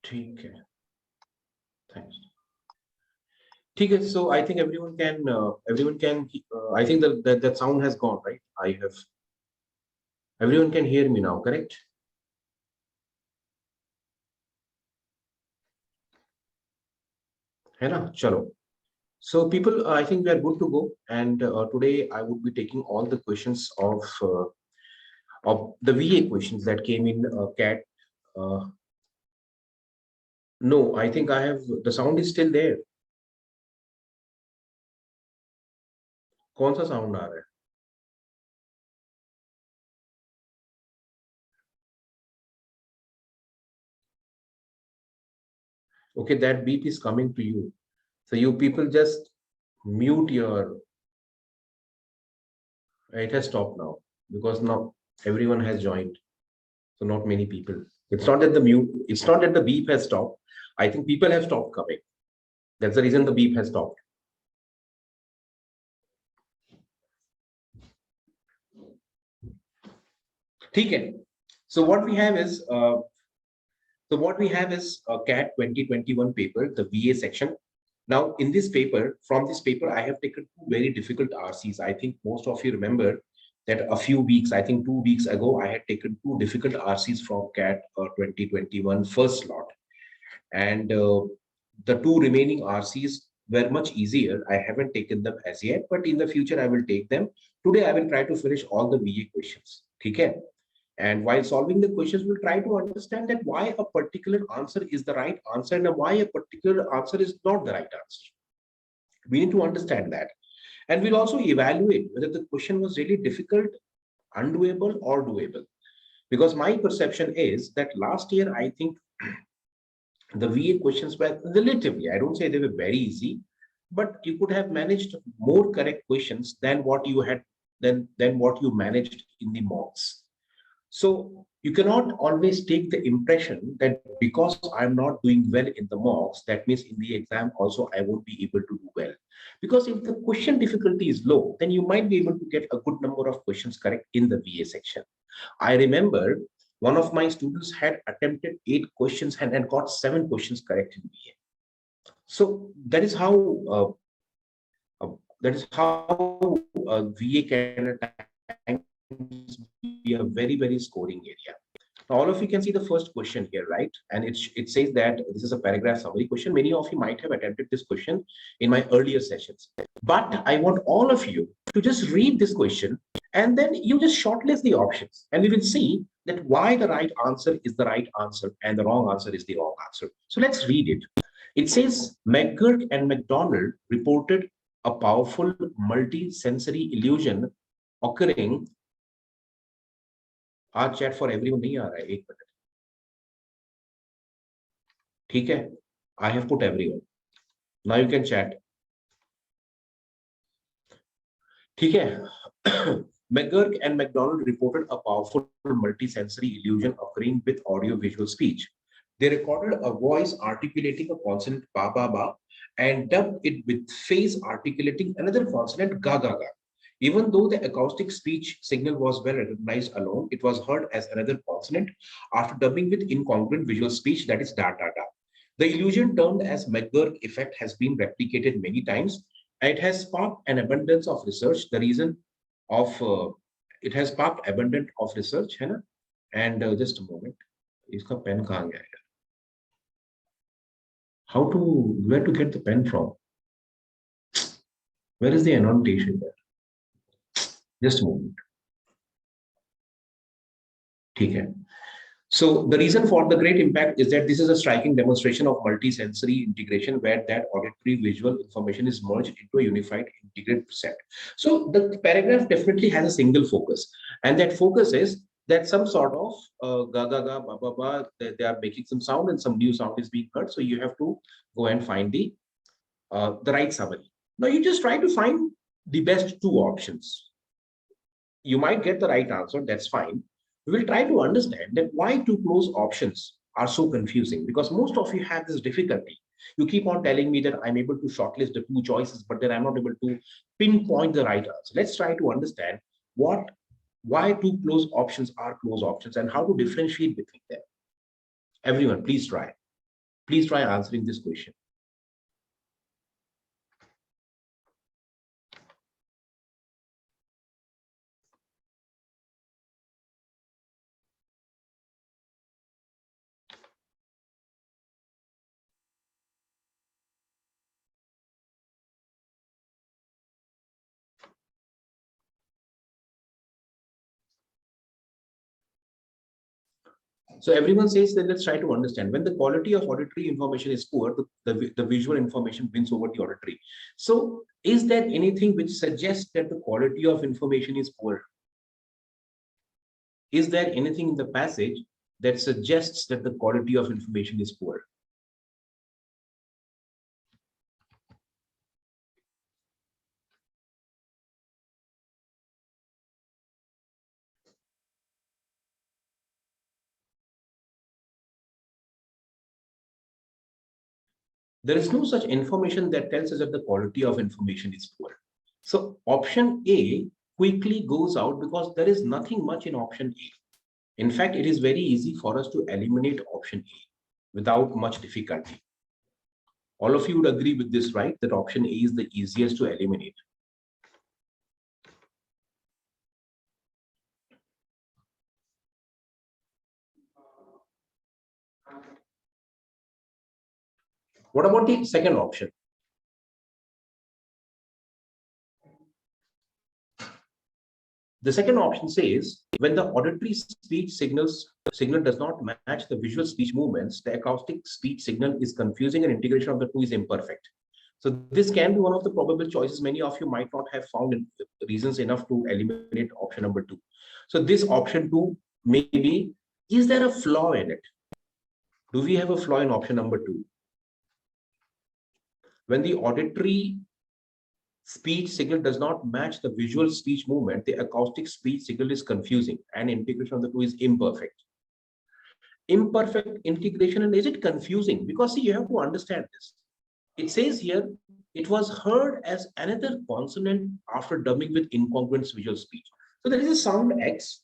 ठीक है, thanks. ठीक है, so I think everyone can I think that sound has gone, right? Everyone can hear me now, correct? है ना, चलो. So people, I think we are good to go, and today I would be taking all the questions of the VA questions that came in CAT. Uh, no, I think I have the sound is still there. कौन सा sound आ रहा है? Okay, that beep is coming to you. So you people just mute your. It has stopped now because now everyone has joined. So not many people. It's not that the mute. It's not that the beep has stopped. I think people have stopped coming. That's the reason the beep has stopped. ठीक है. So what we have is CAT 2021 paper, the VA section. Now, in this paper, from this paper, I have taken two very difficult RCs. I think most of you remember that a few weeks, I think 2 weeks ago, I had taken two difficult RCs from CAT 2021 first slot. And the two remaining RCs were much easier. I haven't taken them as yet, but in the future, I will take them. Today, I will try to finish all the VA questions. Okay? And while solving the questions, we'll try to understand that why a particular answer is the right answer and why a particular answer is not the right answer. We need to understand that. And we'll also evaluate whether the question was really difficult, undoable, or doable. Because my perception is that last year, I think the VA questions were relatively, I don't say they were very easy, but you could have managed more correct questions than what you had than what you managed in the mocks. So you cannot always take the impression that because I'm not doing well in the mocks, that means in the exam also I won't be able to do well. Because if the question difficulty is low, then you might be able to get a good number of questions correct in the VA section. I remember one of my students had attempted 8 questions and got 7 questions correct in VA. So that is how VA can be a very, very scoring area. Now, all of you can see the first question here, right? And it says that this is a paragraph summary question. Many of you might have attempted this question in my earlier sessions. But I want all of you to just read this question and then you just shortlist the options. And we will see that why the right answer is the right answer and the wrong answer is the wrong answer. So let's read it. It says, McGurk and McDonald reported a powerful multi-sensory illusion occurring. आज chat for everyone नहीं आ रहा है, 1 minute. ठीक है, I have put everyone. Now you can chat. ठीक है. McGurk and McDonald reported a powerful multisensory illusion occurring with audio-visual speech. They recorded a voice articulating a consonant ba ba ba and dubbed it with face articulating another consonant ga ga ga. Even though the acoustic speech signal was well recognized alone, it was heard as another consonant after dubbing with incongruent visual speech, that is da da da. The illusion termed as McGurk effect has been replicated many times. It has sparked an abundance of research. The reason of it has sparked abundance of research, है ना? And just a moment, इसका pen कहाँ गया है? Where to get the pen from? Where is the annotation there? Just a moment. ठीक है. So the reason for the great impact is that this is a striking demonstration of multi-sensory integration where that auditory visual information is merged into a unified integrated set. So the paragraph definitely has a single focus, and that focus is that some sort of ga ga ga ba ba ba, they are making some sound and some new sound is being heard. So you have to go and find the right summary. Now you just try to find the best 2 options. You might get the right answer, that's fine. We will try to understand that why 2 close options are so confusing, because most of you have this difficulty. You keep on telling me that I'm able to shortlist the 2 choices, but then I'm not able to pinpoint the right answer. Let's try to understand why 2 close options are close options and how to differentiate between them. Everyone, please try. Please try answering this question. So everyone says that let's try to understand when the quality of auditory information is poor, the visual information wins over the auditory. So is there anything which suggests that the quality of information is poor? Is there anything in the passage that suggests that the quality of information is poor? There is no such information that tells us that the quality of information is poor. So option A quickly goes out because there is nothing much in option A. In fact, it is very easy for us to eliminate option A without much difficulty. All of you would agree with this, right? That option A is the easiest to eliminate. What about the second option? The second option says when the auditory speech signal does not match the visual speech movements, the acoustic speech signal is confusing and integration of the two is imperfect. So this can be one of the probable choices. Many of you might not have found reasons enough to eliminate option number 2. So this option 2 maybe, is there a flaw in it? Do we have a flaw in option number 2? When the auditory speech signal does not match the visual speech movement, the acoustic speech signal is confusing and integration of the two is imperfect. Imperfect integration, and is it confusing? Because see, you have to understand this. It says here, it was heard as another consonant after dubbing with incongruent visual speech. So there is a sound X,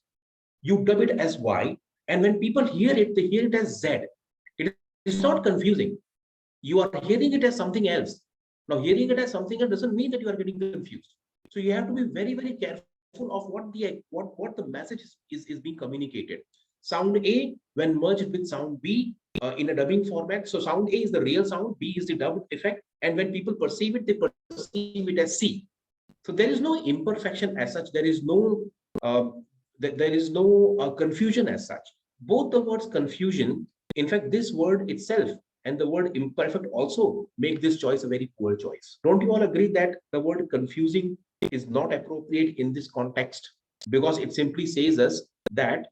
you dub it as Y, and when people hear it, they hear it as Z. It is not confusing. You are hearing it as something else. Now, hearing it as something else doesn't mean that you are getting confused. So you have to be very, very careful of what the message is being communicated. Sound A, when merged with sound B in a dubbing format. So sound A is the real sound, B is the dubbed effect. And when people perceive it, they perceive it as C. So there is no imperfection as such. There is no confusion as such. Both the words confusion, in fact, this word itself and the word imperfect also make this choice a very poor choice. Don't you all agree that the word confusing is not appropriate in this context? Because it simply says us that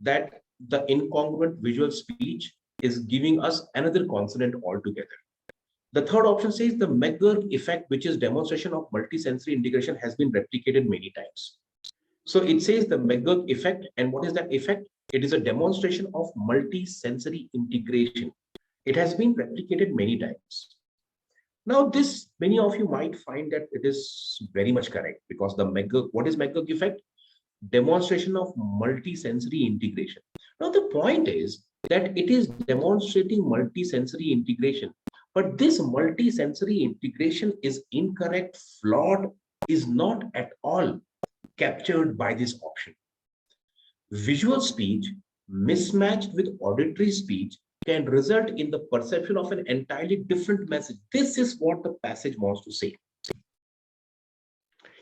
the incongruent visual speech is giving us another consonant altogether. The third option says the McGurk effect, which is demonstration of multisensory integration, has been replicated many times. So it says the McGurk effect, and what is that effect? It is a demonstration of multisensory integration. It has been replicated many times. Now, this, many of you might find that it is very much correct because the McGurk, what is McGurk effect? Demonstration of multisensory integration. Now, the point is that it is demonstrating multisensory integration, but this multisensory integration is incorrect, flawed, is not at all captured by this option. Visual speech mismatched with auditory speech can result in the perception of an entirely different message. This is what the passage wants to say.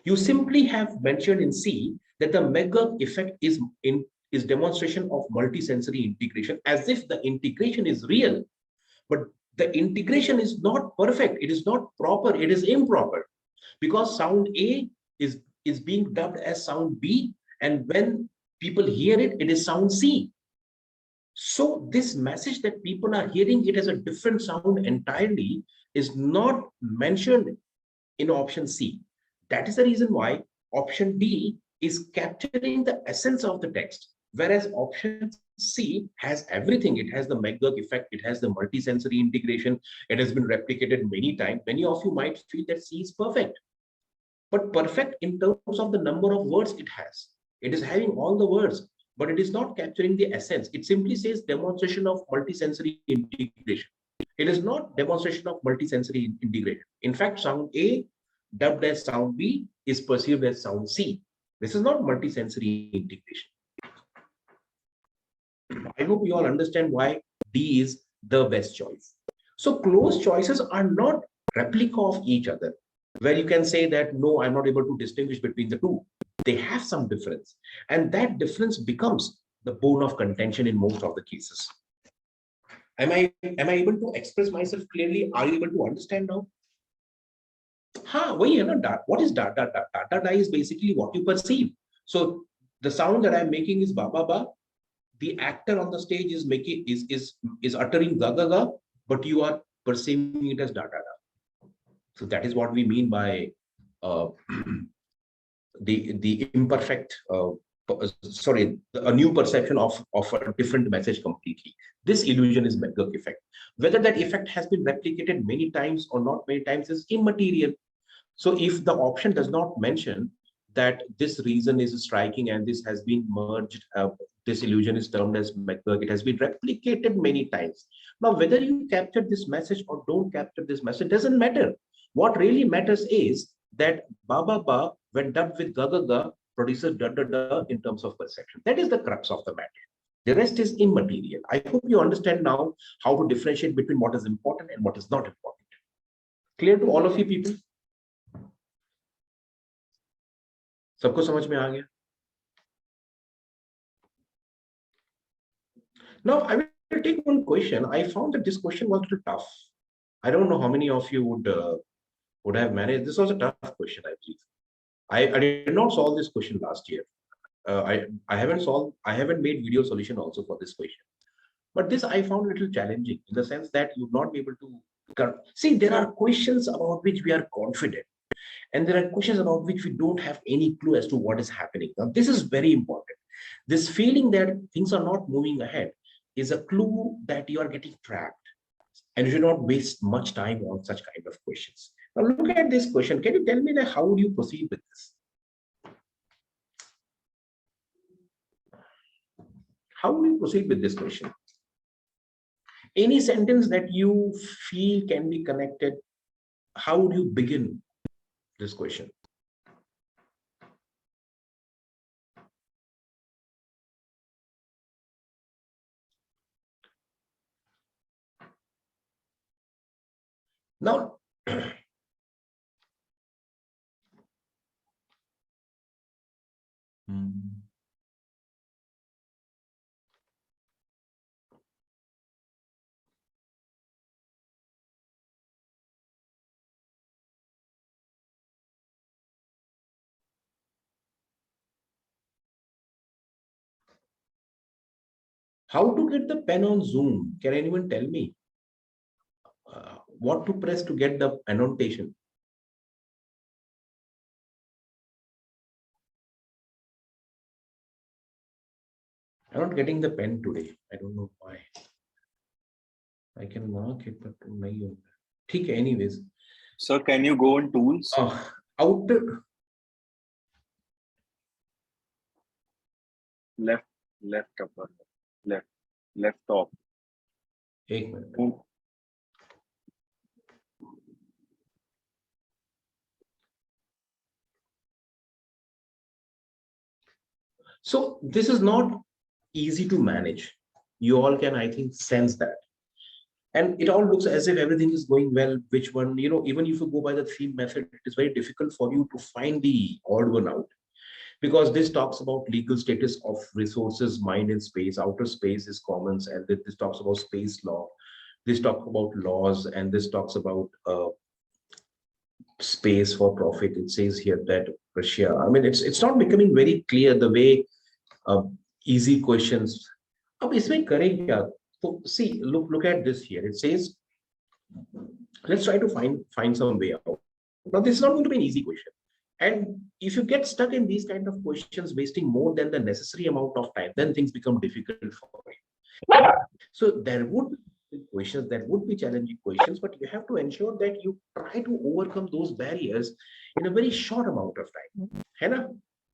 You simply have mentioned in C that the McGurk effect is demonstration of multisensory integration, as if the integration is real, but the integration is not perfect, it is not proper, it is improper, because sound A is being dubbed as sound B, and when people hear it, it is sound C. So this message that people are hearing it as a different sound entirely is not mentioned in option C. That is the reason why option D is capturing the essence of the text, whereas option C has everything. It has the McGurk effect, it has the multisensory integration, it has been replicated many times. Many of you might feel that C is perfect, but perfect in terms of the number of words it has. It is having all the words, but it is not capturing the essence. It simply says demonstration of multisensory integration. It is not demonstration of multisensory integration. In fact, sound A dubbed as sound B is perceived as sound C. This is not multisensory integration. I hope you all understand why D is the best choice. So closed choices are not replica of each other, where you can say that, no, I'm not able to distinguish between the two. They have some difference. And that difference becomes the bone of contention in most of the cases. Am I able to express myself clearly? Are you able to understand now? वही है ना, what is data? Data is basically what you perceive. So the sound that I'm making is ba ba ba. The actor on the stage is making is uttering ga ga ga, but you are perceiving it as da da da. So that is what we mean by uh, the imperfect. Sorry, a new perception of a different message completely. This illusion is network effect. Whether that effect has been replicated many times or not many times is immaterial. So if the option does not mention that this reason is striking and this has been merged, this illusion is termed as network, it has been replicated many times. Now, whether you capture this message or don't capture this message doesn't matter. What really matters is that ba ba ba, when dubbed with ga ga ga, produces da da da in terms of perception. That is the crux of the matter. The rest is immaterial. I hope you understand now how to differentiate between what is important and what is not important. Clear to all of you people? सबको समझ में आ गया? Now I will take one question. I found that this question was a little tough. I don't know how many of you would have managed. This was a tough question, I believe. I did not solve this question last year. I haven't made video solution also for this question. But this I found a little challenging in the sense that you'll not be able to see. There are questions about which we are confident, and there are questions about which we don't have any clue as to what is happening. Now, this is very important. This feeling that things are not moving ahead is a clue that you are getting trapped, and you should not waste much time on such kind of questions. Now, look at this question. Can you tell me that how would you proceed with this? How would you proceed with this question? Any sentence that you feel can be connected, how would you begin this question? Now, how to get the pen on Zoom? Can anyone tell me what to press to get the annotation? I'm not getting the pen today. I don't know why. I can mark it, but nahi. ठीक है, anyways. Sir, can you go on tools? Outer. Left upper, left top. एक minute. So this is not easy to manage. You all can, I think, sense that. And it all looks as if everything is going well. Which one, even if you go by the theme method, it is very difficult for you to find the odd one out. Because this talks about legal status of resources, mind and space. Outer space is commons, and this talks about space law. This talks about laws, and this talks about space for profit. It says here that Russia. I mean, it's not becoming very clear the way easy questions. अब इसमें करें क्या? So see, look at this here. It says, let's try to find some way out. Now, this is not going to be an easy question. And if you get stuck in these kind of questions, wasting more than the necessary amount of time, then things become difficult for you. So there would be questions, there would be challenging questions, but you have to ensure that you try to overcome those barriers in a very short amount of time. है ना?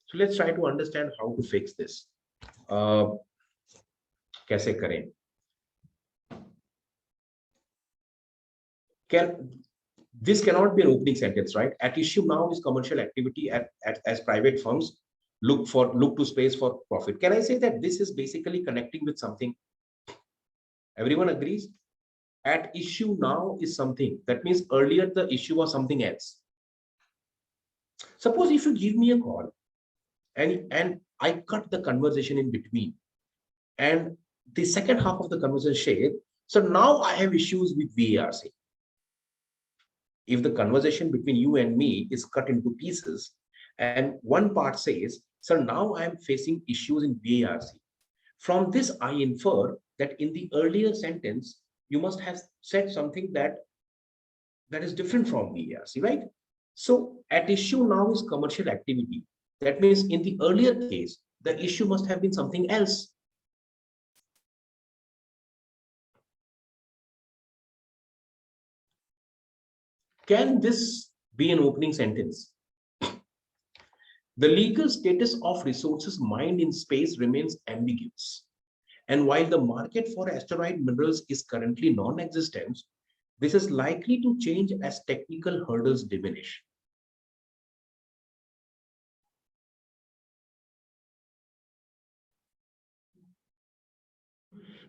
So let's try to understand how to fix this. कैसे करें? Can this cannot be an opening sentence, right? At issue now is commercial activity as private firms look to space for profit. Can I say that this is basically connecting with something? Everyone agrees? At issue now is something. That means earlier the issue was something else. Suppose if you give me a call and I cut the conversation in between, and the second half of the conversation shared, so now I have issues with VARC. If the conversation between you and me is cut into pieces, and one part says, "Sir, now I am facing issues in VARC." From this, I infer that in the earlier sentence, you must have said something that is different from VARC, right? So at issue now is commercial activity. That means in the earlier case, the issue must have been something else. Can this be an opening sentence? The legal status of resources mined in space remains ambiguous. And while the market for asteroid minerals is currently non-existent, this is likely to change as technical hurdles diminish.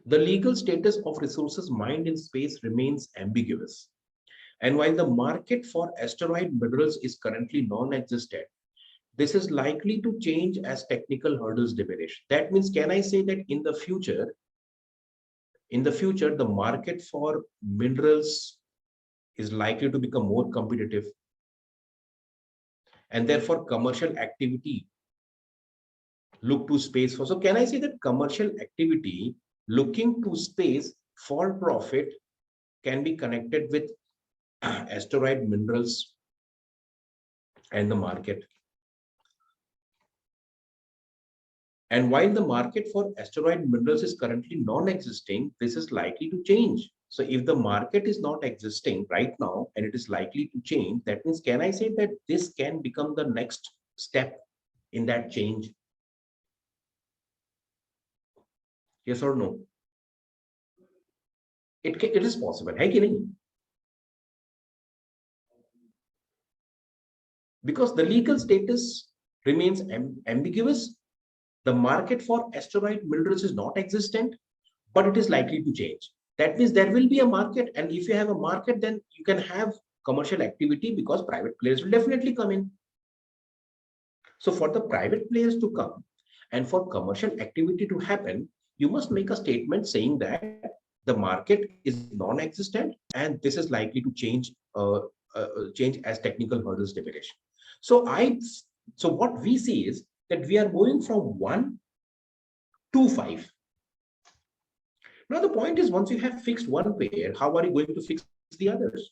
The legal status of resources mined in space remains ambiguous. And while the market for asteroid minerals is currently non-existent, this is likely to change as technical hurdles diminish. That means, can I say that in the future, the market for minerals is likely to become more competitive, and therefore commercial activity look to space for. So can I say that commercial activity looking to space for profit can be connected with asteroid minerals and the market? And while the market for asteroid minerals is currently non-existing, this is likely to change. So if the market is not existing right now and it is likely to change, that means, can I say that this can become the next step in that change? Yes or no? It is possible. Hai ki nahi? Because the legal status remains ambiguous. The market for asteroid minerals is not existent, but it is likely to change. That means there will be a market, and if you have a market, then you can have commercial activity because private players will definitely come in. So for the private players to come and for commercial activity to happen, you must make a statement saying that the market is non-existent and this is likely to change as technical hurdles diminish. So what we see is that we are moving from 1 to 5. Now the point is, once you have fixed one pair, how are you going to fix the others?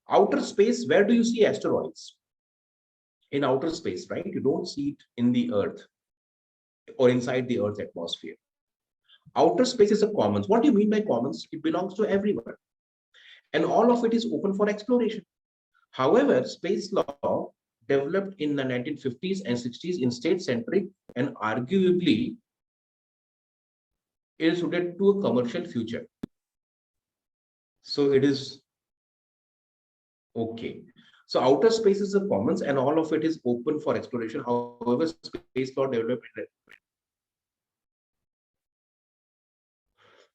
Outer space, where do you see asteroids? In outer space, right? You don't see it in the Earth or inside the Earth's atmosphere. Outer space is a commons. What do you mean by commons? It belongs to everyone. And all of it is open for exploration. However, space law developed in the 1950s and 60s in state-centric and arguably is suited to a commercial future. So it is okay. So outer space is a commons and all of it is open for exploration. However, space law developed,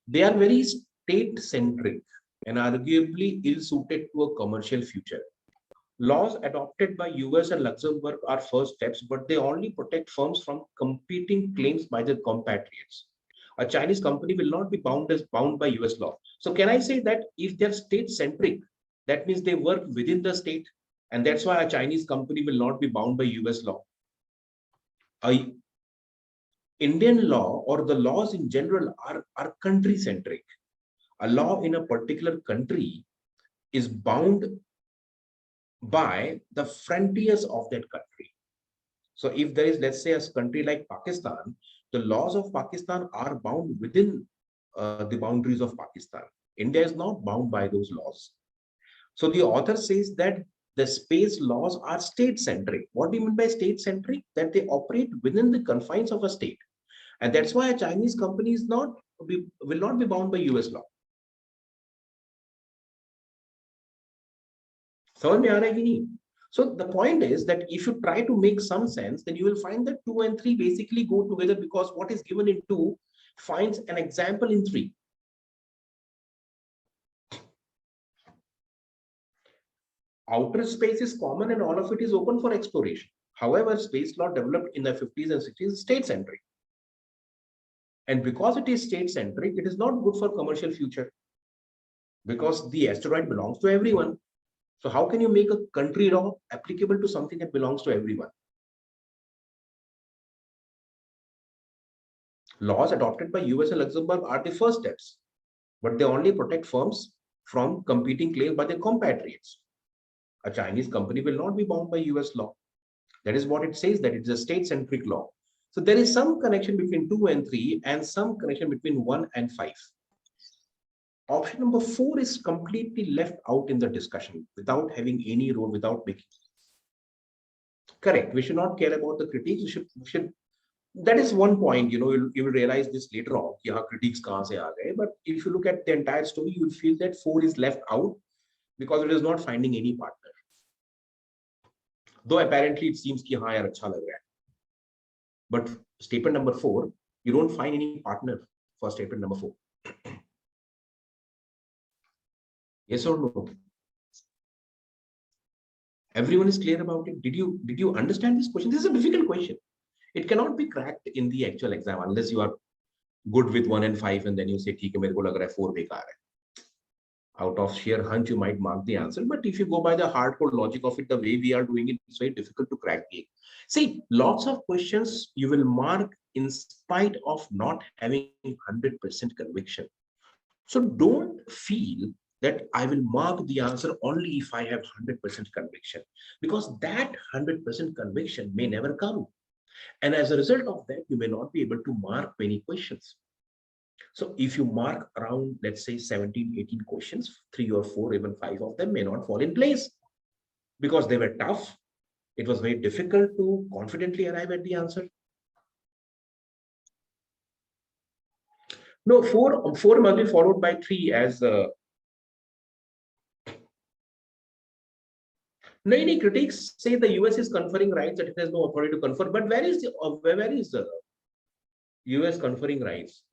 they are very state-centric and arguably ill-suited to a commercial future. Laws adopted by US and Luxembourg are first steps, but they only protect firms from competing claims by their compatriots. A Chinese company will not be bound by US law. So can I say that if they're state-centric, that means they work within the state, and that's why a Chinese company will not be bound by US law. Indian law or the laws in general are country-centric. A law in a particular country is bound by the frontiers of that country. So if there is, let's say, a country like Pakistan, the laws of Pakistan are bound within the boundaries of Pakistan. India is not bound by those laws. So the author says that the space laws are state-centric. What do you mean by state-centric? That they operate within the confines of a state. And that's why a Chinese company will not be bound by US law. समझ में आ रहा है कि नहीं? So the point is that if you try to make some sense, then you will find that 2 and 3 basically go together, because what is given in 2 finds an example in 3. Outer space is common and all of it is open for exploration. However, space law developed in the 50s and 60s is state-centric. And because it is state-centric, it is not good for commercial future, because the asteroid belongs to everyone. So how can you make a country law applicable to something that belongs to everyone? Laws adopted by US and Luxembourg are the first steps, but they only protect firms from competing claims by their compatriots. A Chinese company will not be bound by US law. That is what it says, that it's a state-centric law. So there is some connection between 2 and 3 and some connection between 1 and 5. Option number 4 is completely left out in the discussion without having any role, without making. Correct. We should not care about the critiques. We should. That is one point. You will realize this later on. Yahan critiques kahan se aa gaye. But if you look at the entire story, you will feel that 4 is left out because it is not finding any partner. Though apparently it seems ki haan yaar acha lag raha hai. But statement number 4, you don't find any partner for statement number 4. Yes or no? Everyone is clear about it. Did you understand this question? This is a difficult question. It cannot be cracked in the actual exam unless you are good with 1 and 5 and then you say, "ठीक है, मेरे को लग रहा है 4 बेकार है." Out of sheer hunch, you might mark the answer. But if you go by the hardcore logic of it, the way we are doing it, it's very difficult to crack the. See, lots of questions you will mark in spite of not having 100% conviction. So don't feel that I will mark the answer only if I have 100% conviction, because that 100% conviction may never come. And as a result of that, you may not be able to mark many questions. So if you mark around, let's say 17, 18 questions, 3 or 4, even 5 of them may not fall in place because they were tough. It was very difficult to confidently arrive at the answer. No, 4 must be followed by 3 as many critics say the US is conferring rights that it has no authority to confer. But where is the US conferring rights?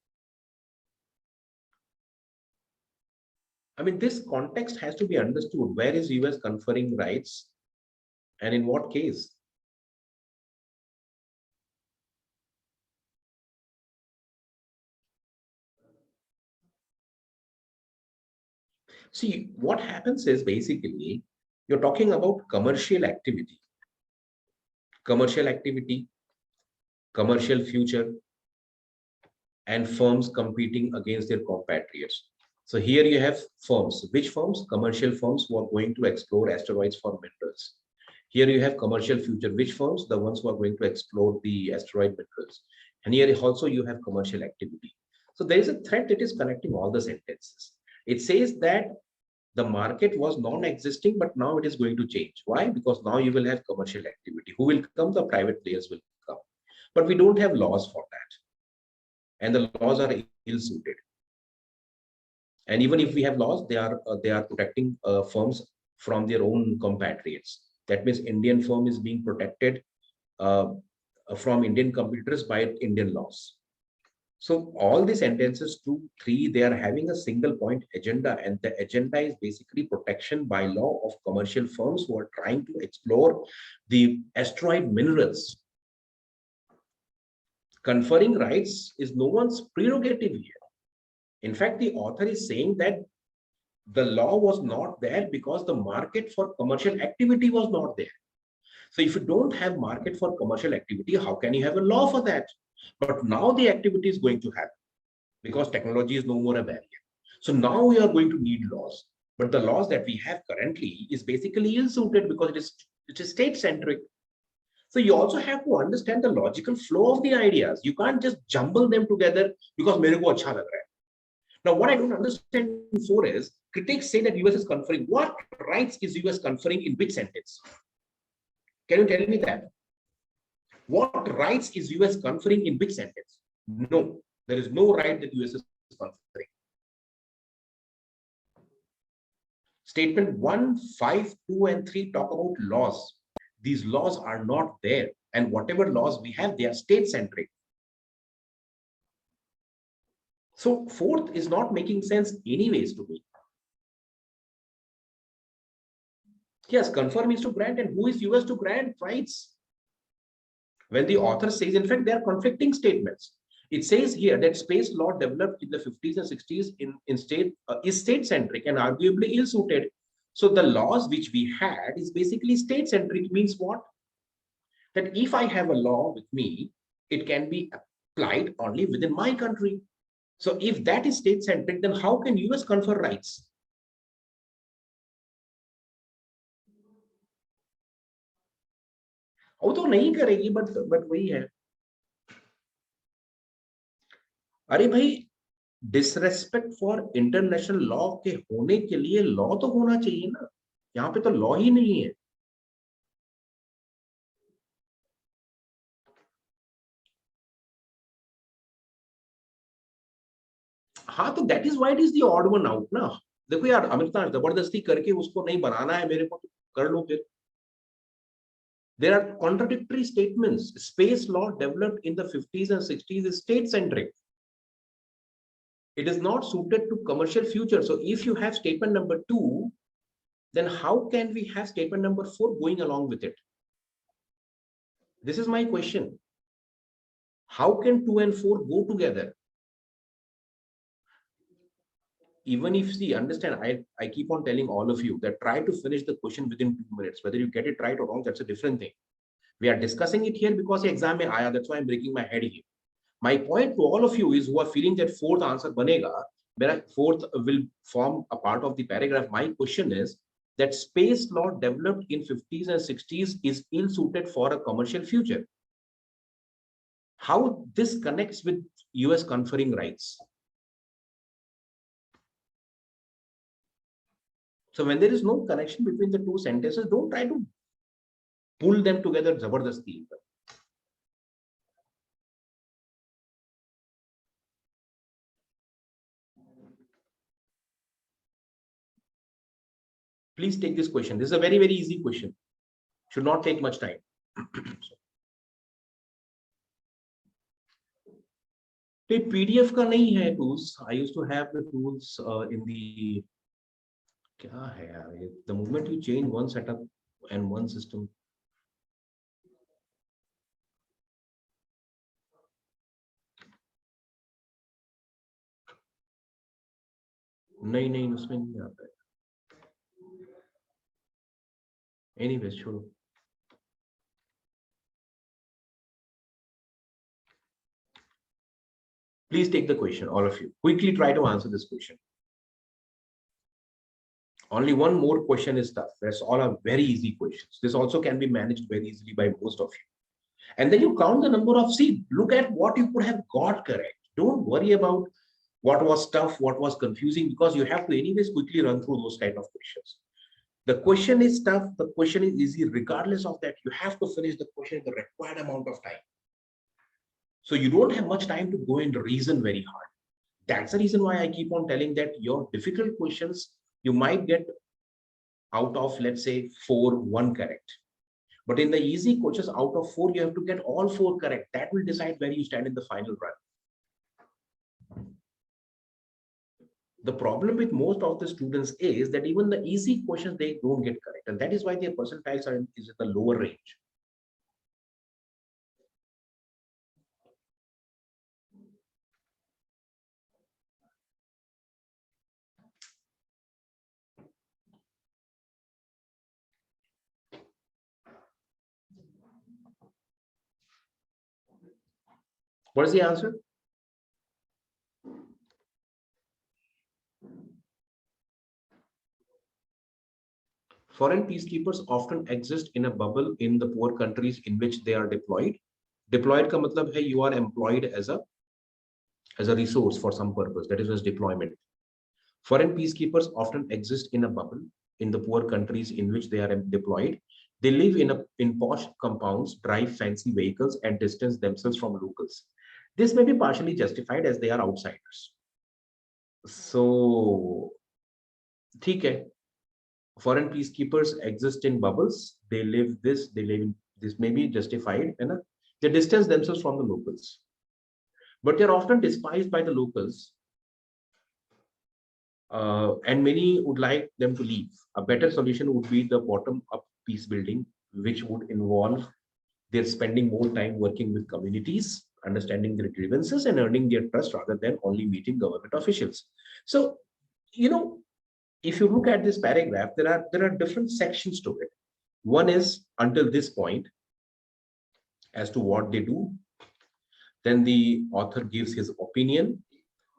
I mean, this context has to be understood. Where is US conferring rights and in what case? See, what happens is basically you're talking about commercial activity, commercial future, and firms competing against their compatriots. So here you have firms. Which firms? Commercial firms who are going to explore asteroids for minerals. Here you have commercial future. Which firms? The ones who are going to explore the asteroid minerals. And here also you have commercial activity. So there is a thread that is connecting all the sentences. It says that the market was non-existing, but now it is going to change. Why? Because now you will have commercial activity. Who will come? The private players will come. But we don't have laws for that. And the laws are ill-suited. And even if we have laws, they are protecting firms from their own compatriots. That means Indian firm is being protected from Indian competitors by Indian laws. So all these sentences 2, 3, they are having a single point agenda, and the agenda is basically protection by law of commercial firms who are trying to explore the asteroid minerals. Conferring rights is no one's prerogative here. In fact, the author is saying that the law was not there because the market for commercial activity was not there. So if you don't have market for commercial activity, how can you have a law for that? But now the activity is going to happen because technology is no more a barrier. So now we are going to need laws. But the laws that we have currently is basically ill-suited because it is state-centric. So you also have to understand the logical flow of the ideas. You can't just jumble them together because mere ko acha lag raha hai. Now, what I don't understand before is critics say that US is conferring. What rights is US conferring in which sentence? Can you tell me that? What rights is US conferring in which sentence? No, there is no right that US is conferring. Statement 1, 5, 2, and 3 talk about laws. These laws are not there. And whatever laws we have, they are state-centric. So fourth is not making sense anyways to me. Yes, confer means to grant, and who is US to grant rights? When the author says, in fact, they are conflicting statements. It says here that space law developed in the 50s and 60s in state is state-centric and arguably ill-suited. So the laws which we had is basically state-centric. Means what? That if I have a law with me, it can be applied only within my country. So if that is state-centric, then how can US confer rights? वो तो नहीं करेगी, but वही है. अरे भाई, disrespect for international law के होने के लिए लॉ तो होना चाहिए ना. यहाँ पे तो लॉ ही नहीं है. हाँ, तो that is why it is the odd one out ना. देखो यार, अमृता जबरदस्ती करके उसको नहीं बनाना है मेरे को, तो कर लो फिर. There are contradictory statements. Space law developed in the 50s and 60s is state-centric. It is not suited to commercial future. So if you have statement number 2, then how can we have statement number 4 going along with it? This is my question. How can 2 and 4 go together? Even if, see, understand, I keep on telling all of you that try to finish the question within 2 minutes. Whether you get it right or wrong, that's a different thing. We are discussing it here because exam mein aaya, that's why I'm breaking my head here. My point to all of you is who are feeling that fourth answer banega, where fourth will form a part of the paragraph. My question is that space law developed in 50s and 60s is ill-suited for a commercial future. How this connects with US conferring rights? So when there is no connection between the two sentences, don't try to pull them together zabardasti. Please take this question. This is a very, very easy question. Should not take much time. PDF का नहीं है tools. I used to have the tools in the. क्या है यार? The moment you change one setup and one system. नहीं उसमें नहीं आता है. Anyways, छोड़ो. Please take the question, all of you. Quickly try to answer this question. Only one more question is tough. Rest all are very easy questions. This also can be managed very easily by most of you. And then you count the number of seats. Look at what you could have got correct. Don't worry about what was tough, what was confusing, because you have to anyways quickly run through those kind of questions. The question is tough, the question is easy. Regardless of that, you have to finish the question in the required amount of time. So you don't have much time to go and reason very hard. That's the reason why I keep on telling that your difficult questions, you might get out of, let's say, 4, 1 correct. But in the easy questions, out of 4, you have to get all 4 correct. That will decide where you stand in the final run. The problem with most of the students is that even the easy questions, they don't get correct. And that is why their percentiles is at the lower range. What is the answer? Foreign peacekeepers often exist in a bubble in the poor countries in which they are deployed. Deployed ka matlab hai you are employed as a resource for some purpose. That is deployment. Foreign peacekeepers often exist in a bubble in the poor countries in which they are deployed. They live in posh compounds, drive fancy vehicles, and distance themselves from locals. This may be partially justified as they are outsiders. So, ठीक है. foreign peacekeepers exist in bubbles. They live this, they live in this may be justified, and they distance themselves from the locals. But they're often despised by the locals, and many would like them to leave. A better solution would be the bottom-up peace building, which would involve their spending more time working with communities, understanding their grievances, and earning their trust rather than only meeting government officials. So, you know, if you look at this paragraph, there are different sections to it. One is until this point as to what they do. Then the author gives his opinion,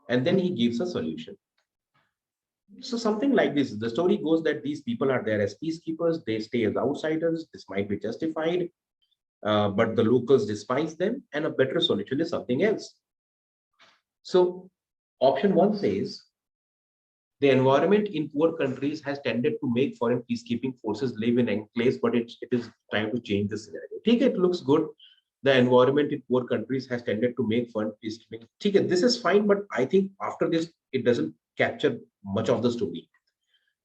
and then he gives a solution. So something like this. The story goes that these people are there as peacekeepers. They stay as outsiders. This might be justified, but the locals despise them, and a better solution is something else. So option one says the environment in poor countries has tended to make foreign peacekeeping forces live in enclaves, but it is time to change the scenario. Take it looks good. The environment in poor countries has tended to make foreign peacekeeping. Take it, this is fine, but I think after this, it doesn't capture much of the story.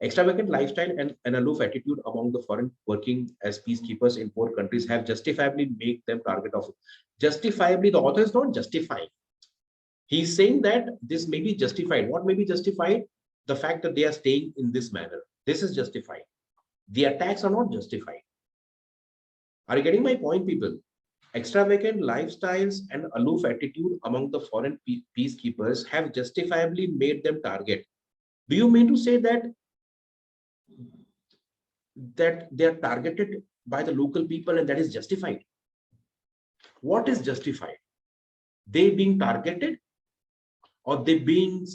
Extravagant lifestyle and an aloof attitude among the foreign working as peacekeepers in poor countries have justifiably made them target of. Justifiably, the author is not justifying. He's saying that this may be justified. What may be justified? The fact that they are staying in this manner. This is justified. The attacks are not justified. Are you getting my point, people? Extravagant lifestyles and aloof attitude among the foreign peacekeepers have justifiably made them target. Do you mean to say that they are targeted by the local people and that is justified? What is justified? They being targeted, or they being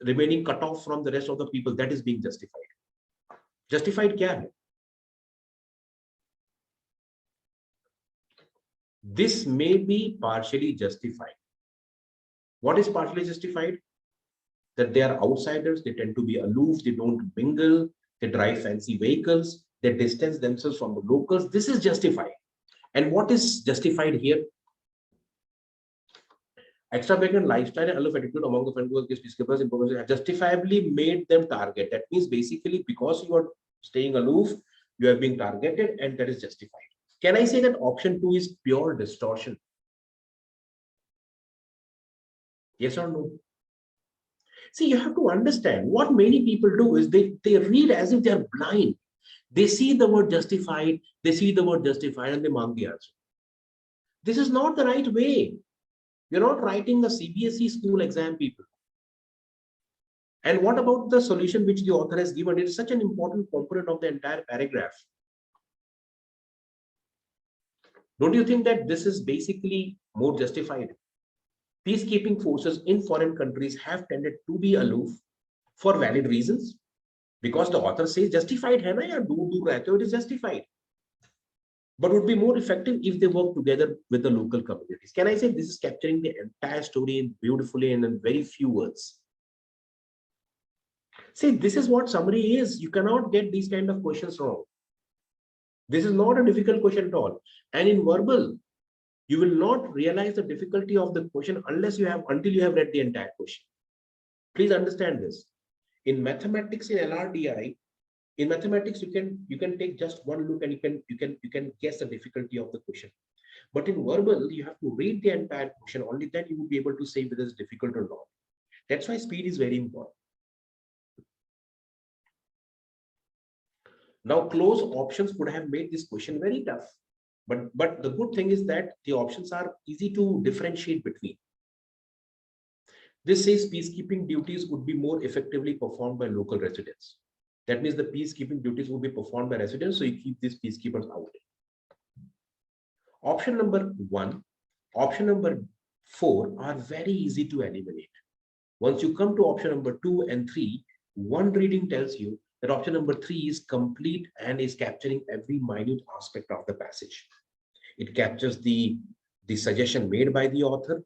remaining cut off from the rest of the people? That is being justified. Justified क्या है? This may be partially justified. What is partially justified? That they are outsiders, they tend to be aloof, they don't mingle, they drive fancy vehicles, they distance themselves from the locals. This is justified. And what is justified here? Extravagant lifestyle and aloof attitude among the foreign peacekeepers in provinces have justifiably made them target. That means basically because you are staying aloof, you are being targeted, and that is justified. Can I say that option 2 is pure distortion? Yes or no? See, you have to understand what many people do is they read as if they are blind. They see the word justified, and they mark the answer. This is not the right way. You're not writing the CBSE school exam, people. And what about the solution which the author has given? It is such an important component of the entire paragraph. Don't you think that this is basically more justified? Peacekeeping forces in foreign countries have tended to be aloof for valid reasons, because the author says justified hai na yaar, do rehte ho, it is justified, but would be more effective if they work together with the local communities. Can I say this is capturing the entire story beautifully and in very few words? See, this is what summary is. You cannot get these kind of questions wrong. This is not a difficult question at all. And in verbal, you will not realize the difficulty of the question until you have read the entire question. Please understand this. In mathematics, in LRDI, in mathematics, you can take just one look and you can guess the difficulty of the question. But in verbal, you have to read the entire question. Only then you will be able to say whether it's difficult or not. That's why speed is very important. Now, close options would have made this question very tough. But the good thing is that the options are easy to differentiate between. This says peacekeeping duties would be more effectively performed by local residents. That means the peacekeeping duties would be performed by residents, so you keep these peacekeepers out. Option number 1, option number 4 are very easy to eliminate. Once you come to option number 2 and 3, one reading tells you that option number 3 is complete and is capturing every minute aspect of the passage. It captures the suggestion made by the author.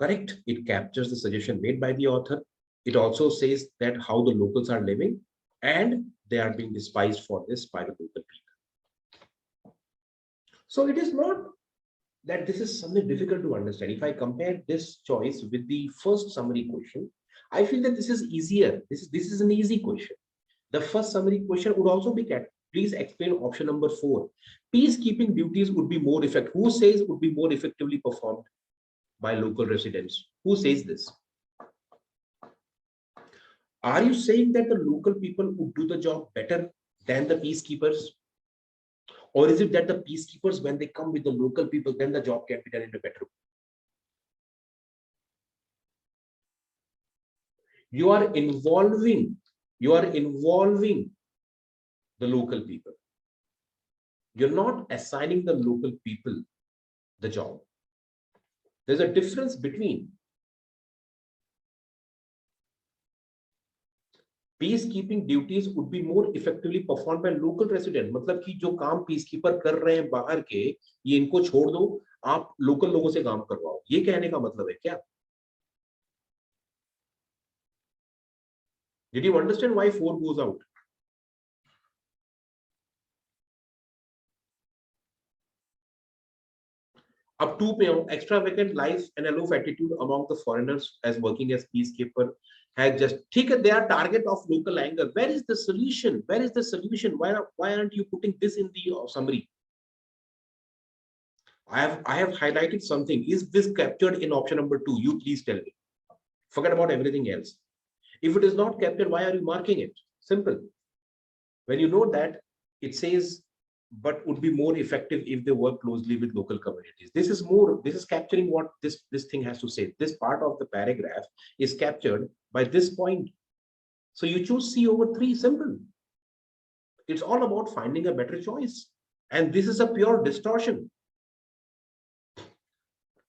Correct? It captures the suggestion made by the author. It also says that how the locals are living and they are being despised for this by the local people. So it is not that this is something difficult to understand. If I compare this choice with the first summary question, I feel that this is easier. This is an easy question. The first summary question would also be cat. Please explain option number 4. Peacekeeping duties would be more effective. Who says would be more effectively performed by local residents? Who says this? Are you saying that the local people would do the job better than the peacekeepers? Or is it that the peacekeepers, when they come with the local people, then the job can be done in a better way? You are involving the local people. You're not assigning the local people the job. There's a difference between peacekeeping duties would be more effectively performed by local residents. मतलब कि जो काम peacekeeper कर रहे हैं बाहर के, ये इनको छोड़ दो, आप local लोगों से काम करवाओ. ये कहने का मतलब है क्या? Did you understand why 4 goes out? Up 2 पे हूं. Extra vacant lies an aloof attitude among the foreigners as working as peacekeeper has just. ठीक है, they are target of local anger. Where is the solution? Where is the solution? Why aren't you putting this in the summary? I have highlighted something. Is this captured in option number 2? You please tell me. Forget about everything else. If it is not captured, why are you marking it? Simple. When you know that it says, but would be more effective if they work closely with local communities. This is capturing what this thing has to say. This part of the paragraph is captured by this point. So you choose C over 3, simple. It's all about finding a better choice. And this is a pure distortion.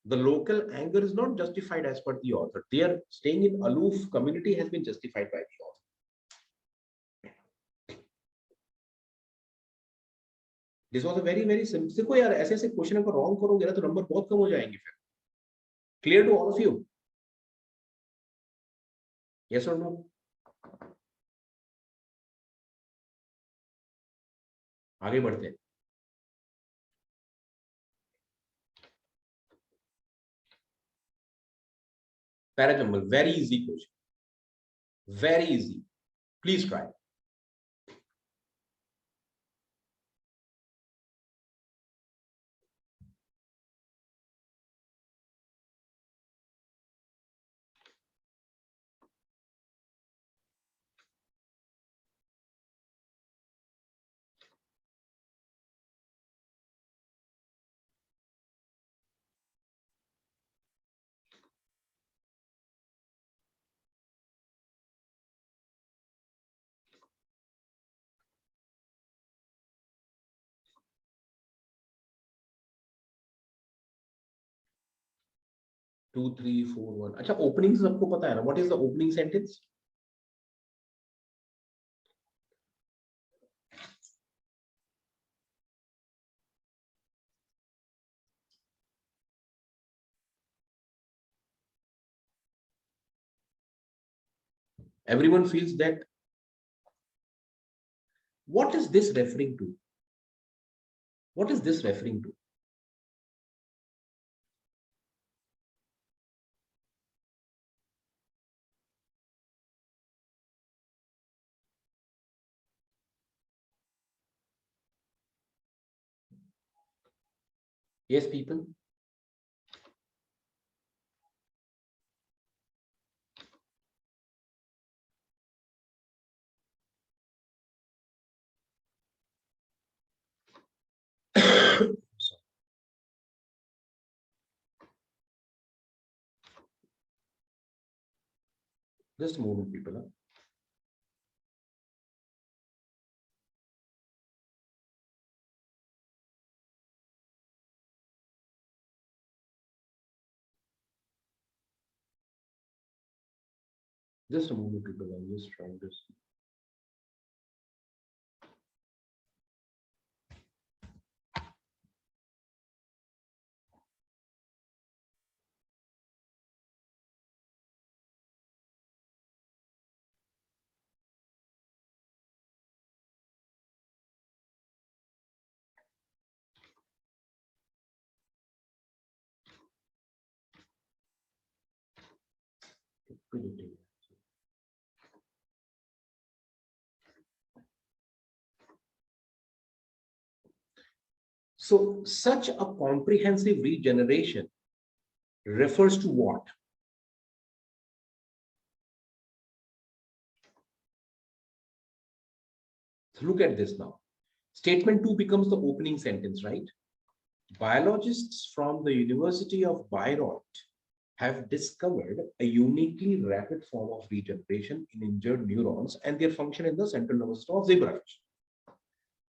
The local anger is not justified as per the author. Their staying in aloof community has been justified by the author. This was a very simple. देखो यार, ऐसे ऐसे question अगर wrong करोगे ना तो number बहुत कम हो जाएंगे फिर. Clear to all of you? Yes or no? आगे बढ़ते हैं. Parajambal, very easy question. Very easy. Please try. Two, three, four, one. अच्छा, opening सबको पता है ना? What is the opening sentence? Everyone feels that. What is this referring to? What is this referring to? Yes, people. Just a moment, people. Huh? Just a moment, people. I'm just trying to see. Liquidity. So such a comprehensive regeneration refers to what? So look at this now. Statement 2 becomes the opening sentence, right? Biologists from the University of Bayreuth have discovered a uniquely rapid form of regeneration in injured neurons and their function in the central nervous system of zebrafish.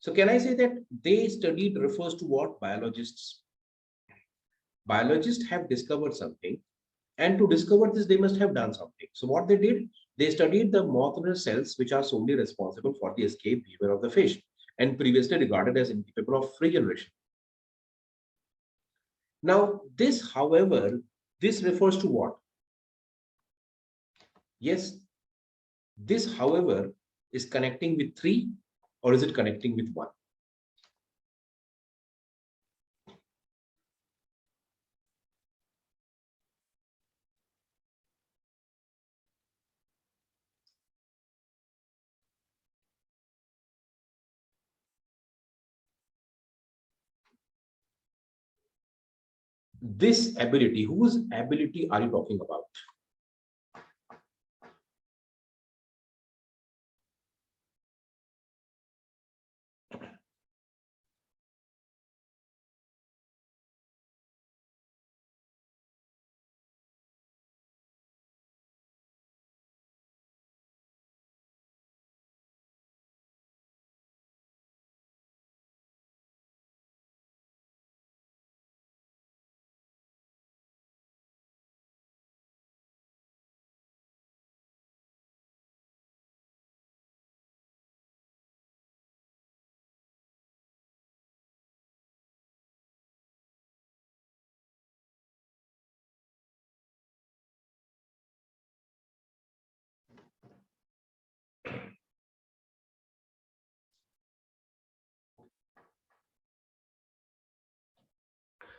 So can I say that they studied refers to what? Biologists. Biologists have discovered something, and to discover this, they must have done something. So what they did, they studied the motor cells which are solely responsible for the escape behavior of the fish and previously regarded as incapable of regeneration. Now, this, however, this refers to what? Yes, this, however, is connecting with 3 or is it connecting with 1? This ability, whose ability are you talking about?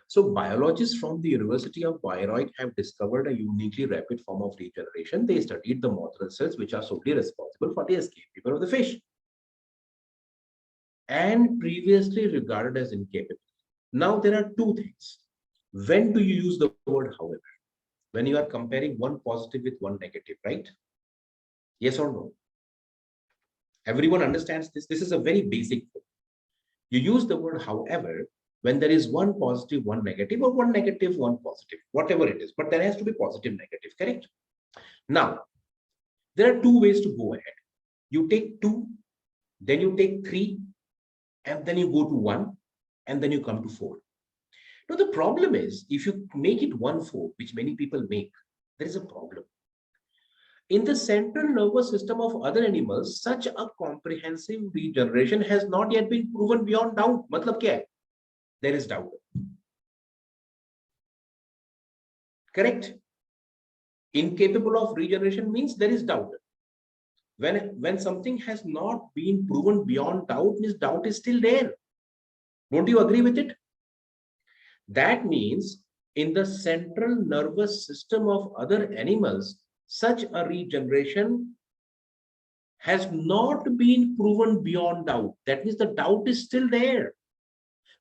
So biologists from the University of Bayreuth have discovered a uniquely rapid form of regeneration. They studied the motor cells which are solely responsible for the escape behavior of the fish and previously regarded as incapable. Now there are two things. When do you use the word however? When you are comparing one positive with one negative, right? Yes or no? Everyone understands this. This is a very basic thing. You use the word however when there is one positive, one negative, or one negative, one positive, whatever it is. But there has to be positive, negative, correct? Now, there are two ways to go ahead. You take 2, then you take 3, and then you go to 1, and then you come to 4. Now, the problem is if you make it 1, 4, which many people make, there is a problem. In the central nervous system of other animals, such a comprehensive regeneration has not yet been proven beyond doubt. Matlab kya hai? There is doubt. Correct? Incapable of regeneration means there is doubt. When something has not been proven beyond doubt, means doubt is still there. Don't you agree with it? That means in the central nervous system of other animals, such a regeneration has not been proven beyond doubt. That means the doubt is still there.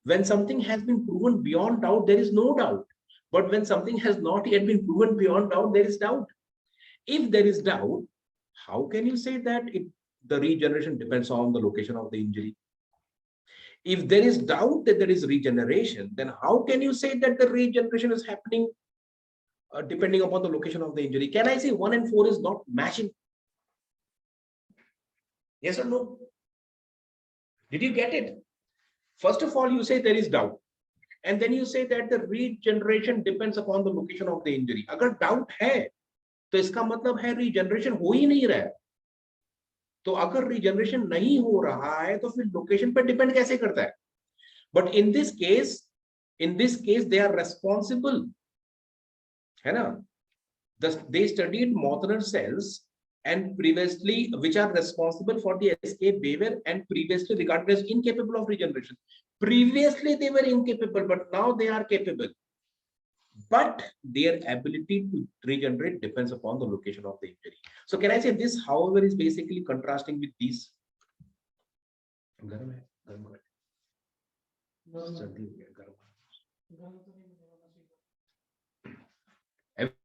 When something has been proven beyond doubt, there is no doubt. But when something has not yet been proven beyond doubt, there is doubt. If there is doubt, how can you say that the regeneration depends on the location of the injury? If there is doubt that there is regeneration, then how can you say that the regeneration is happening depending upon the location of the injury? Can I say 1 and 4 is not matching? Yes or no? Did you get it? First of all, you say there is doubt. And then you say that the regeneration depends upon the location of the injury. अगर doubt है, तो इसका मतलब है regeneration हो ही नहीं रहा है. तो अगर regeneration नहीं हो रहा है, तो फिर location पर depend कैसे करता है? But in this case, they are responsible. है ना? They studied motor cells and previously, which are responsible for the escape behavior and previously regarded as incapable of regeneration. Previously, they were incapable, but now they are capable. But their ability to regenerate depends upon the location of the injury. So can I say this, however, is basically contrasting with these?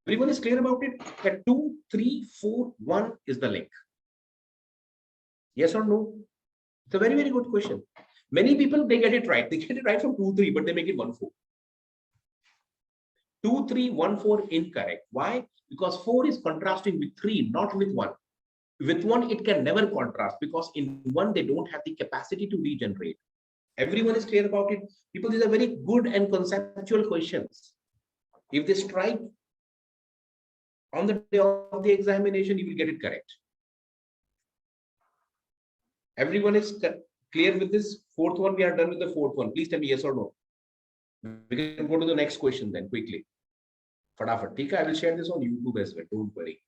Everyone is clear about it? That 2, 3, 4, 1 is the link. Yes or no? It's a very, very good question. Many people, they get it right. They get it right from 2, 3, but they make it 1, 4. 2, 3, 1, 4 incorrect. Why? Because 4 is contrasting with 3, not with 1. With 1, it can never contrast because in 1, they don't have the capacity to regenerate. Everyone is clear about it? People, these are very good and conceptual questions. If they strike on the day of the examination, you will get it correct. Everyone is clear with this? Fourth one, we are done with the fourth one. Please tell me yes or no. We can go to the next question then quickly. Fatafat. Tika, I will share this on YouTube as well. Don't worry.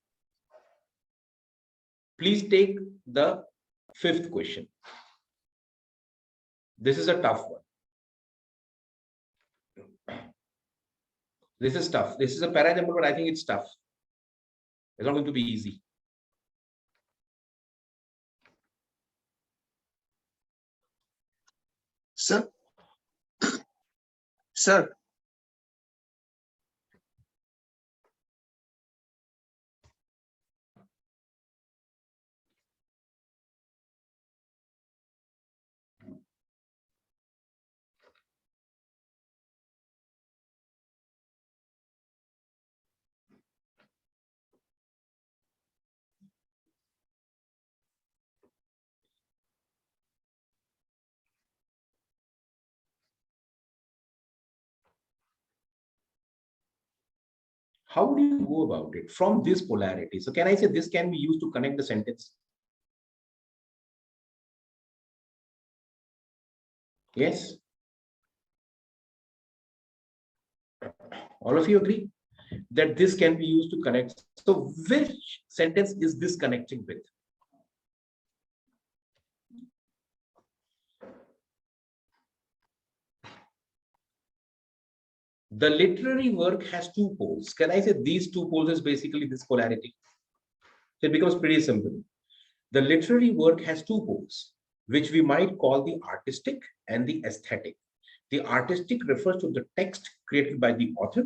Please take the fifth question. This is a tough one. This is tough. This is a para example, but I think it's tough. It's not going to be easy. Sir. Sir. How do you go about it from this polarity? So can I say this can be used to connect the sentence? Yes. All of you agree that this can be used to connect. So which sentence is this connecting with? The literary work has two poles. Can I say these two poles is basically this polarity? So it becomes pretty simple. The literary work has two poles, which we might call the artistic and the aesthetic. The artistic refers to the text created by the author,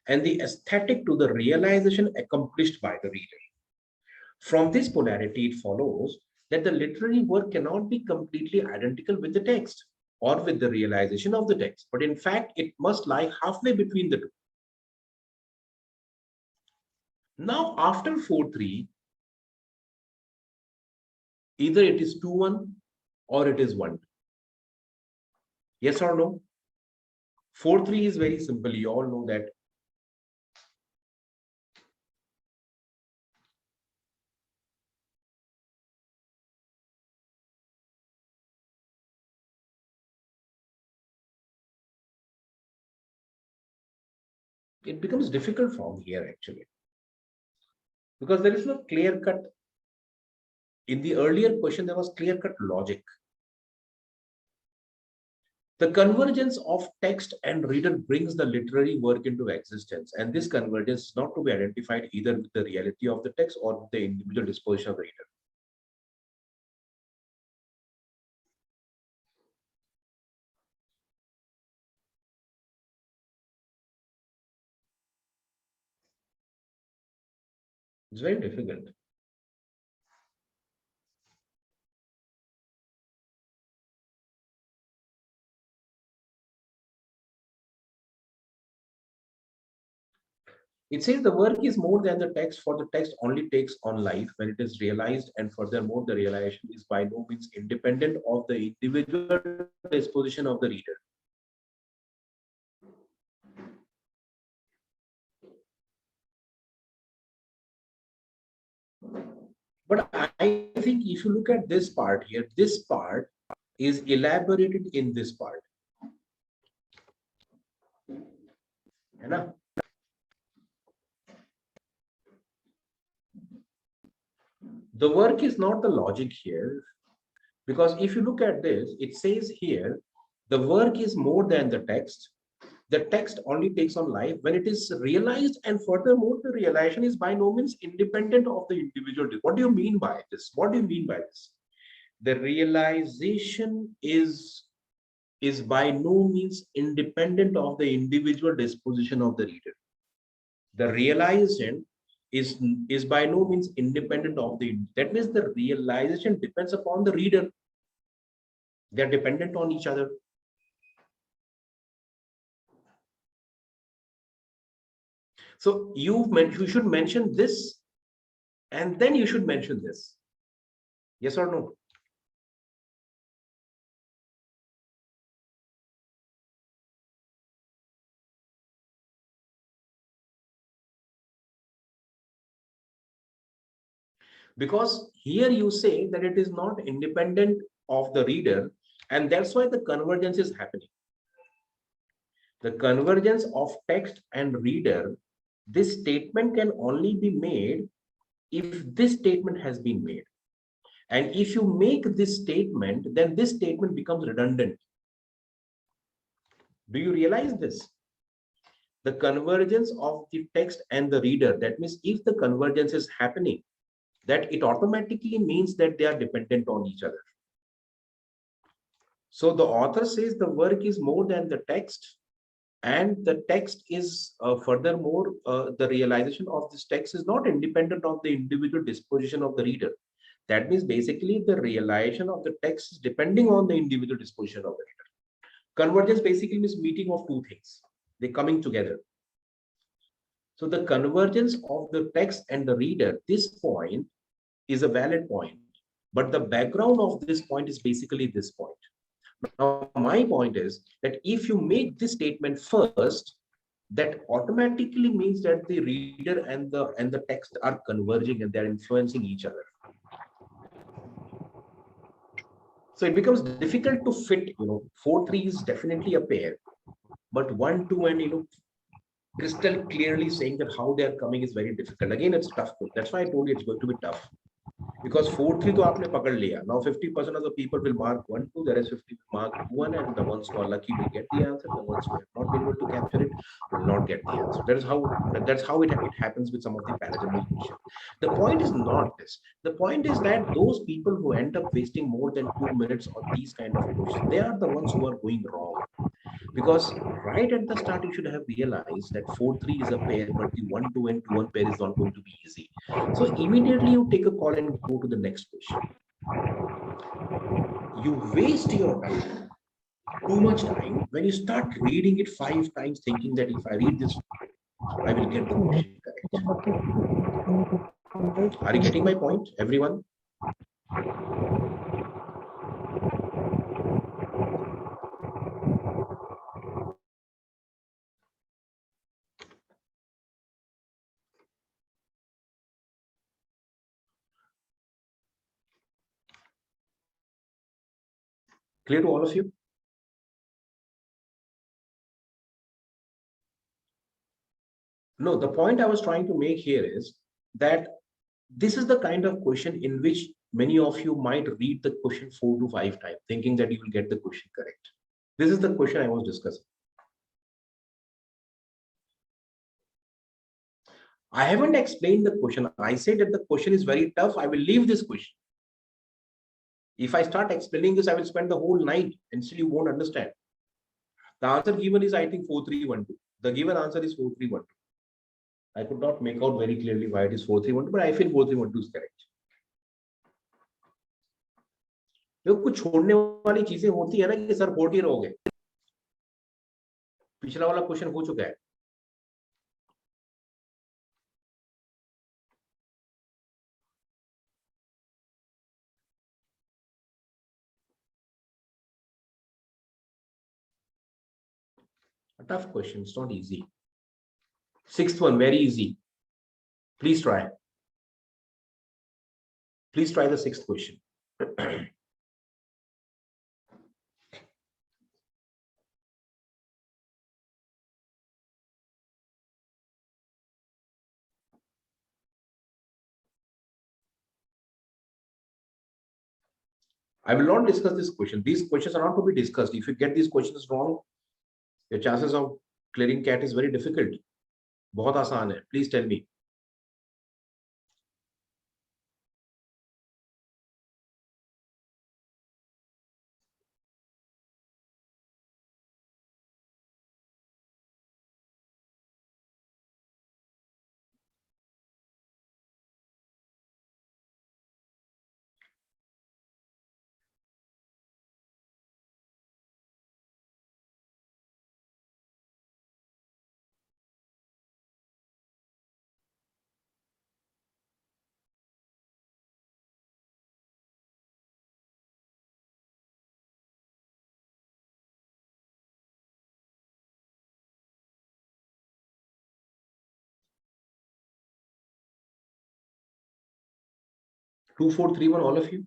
and the aesthetic to the realization accomplished by the reader. From this polarity, it follows that the literary work cannot be completely identical with the text or with the realization of the text, but in fact, it must lie halfway between the two. Now, after 4-3, either it is 2-1 or it is 1. Yes or no? 4-3 is very simple. You all know that. It becomes difficult from here actually, because there is no clear cut. In the earlier question, there was clear cut logic. The convergence of text and reader brings the literary work into existence, and this convergence is not to be identified either with the reality of the text or with the individual disposition of the reader. It's very difficult. It says the work is more than the text, for the text only takes on life when it is realized, and furthermore, the realization is by no means independent of the individual disposition of the reader. But I think if you look at this part here, this part is elaborated in this part. The work is not the logic here, because if you look at this, it says here, the work is more than the text. The text only takes on life when it is realized, and furthermore, the realization is by no means independent of the individual. What do you mean by this? What do you mean by this? The realization is is by no means independent of the individual disposition of the reader. The realization is by no means independent of the, that means the realization depends upon the reader. They are dependent on each other. So you should mention this and then you should mention this. Yes or no? Because here you say that it is not independent of the reader, and that's why the convergence is happening. The convergence of text and reader, this statement can only be made if this statement has been made. And if you make this statement, then this statement becomes redundant. Do you realize this? The convergence of the text and the reader, that means if the convergence is happening, that it automatically means that they are dependent on each other. So the author says the work is more than the text, and the text is furthermore, the realization of this text is not independent of the individual disposition of the reader. That means basically the realization of the text is depending on the individual disposition of the reader. Convergence basically means meeting of two things. They're coming together. So the convergence of the text and the reader, this point is a valid point. But the background of this point is basically this point. Now, my point is that if you make this statement first, that automatically means that the reader and the text are converging and they're influencing each other. So it becomes difficult to fit, 4-3 is definitely a pair, but 1-2 and crystal clearly saying that how they are coming is very difficult. Again, it's tough. That's why I told you it's going to be tough. Because 4-3 to aapne pakad liya. Now 50% of the people will mark 1-2, the rest 50 will mark 1, and the ones who are lucky will get the answer. The ones who have not been able to capture it will not get the answer. That's how it happens with some of the parageneral questions. The point is not this. The point is that those people who end up wasting more than 2 minutes on these kind of questions, they are the ones who are going wrong. Because right at the start, you should have realized that 4-3 is a pair, but the 1-2 and 2-1 pair is not going to be easy. So immediately you take a call and go to the next question. You waste your time, too much time, when you start reading it 5 times, thinking that if I read this, I will get the question correct. Are you getting my point, everyone? Clear to all of you? No, the point I was trying to make here is that this is the kind of question in which many of you might read the question 4 to 5 times, thinking that you will get the question correct. This is the question I was discussing. I haven't explained the question. I said that the question is very tough. I will leave this question. If I start explaining this, I will spend the whole night and still you won't understand. The answer given is, I think, 4312. The given answer is 4312. I could not make out very clearly why it is 4312, but I feel 4312 is correct. देखो कुछ छोड़ने वाली चीजें होती है ना कि sir 40 रहोगे. पिछला वाला क्वेश्चन हो चुका है. A tough question. It's not easy. Sixth one, very easy. Please try. Please try the sixth question. I will not discuss this question. These questions are not to be discussed. If you get these questions wrong, your chances of clearing cat is very difficult. बहुत आसान है. Please tell me. 2431, all of you.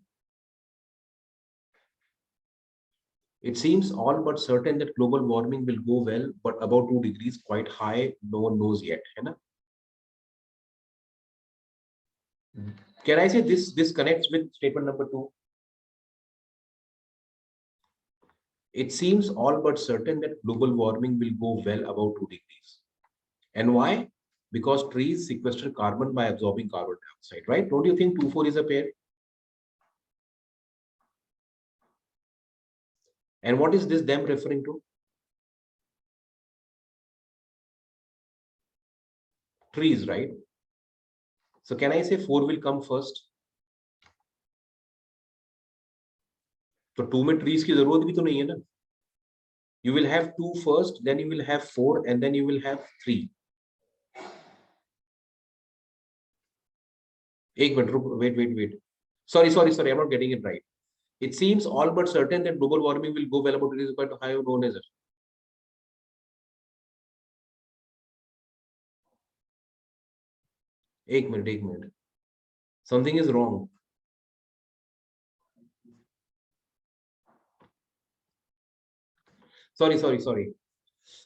It seems all but certain that global warming will go well, but about 2 degrees, quite high, no one knows yet. है ना? Can I say this connects with statement number 2? It seems all but certain that global warming will go well above 2 degrees. And why? Because trees sequester carbon by absorbing carbon dioxide, right? Don't you think 2-4 is a pair? And what is this them referring to? Trees, right? So can I say 4 will come first? So 2 में trees की जरूरत भी तो नहीं है ना? You will have 2 first, then you will have 4, and then you will have 3. Wait. Sorry, I'm not getting it right. It seems all but certain that global warming will go well about it is quite high known as it. एक minute. Something is wrong. Sorry.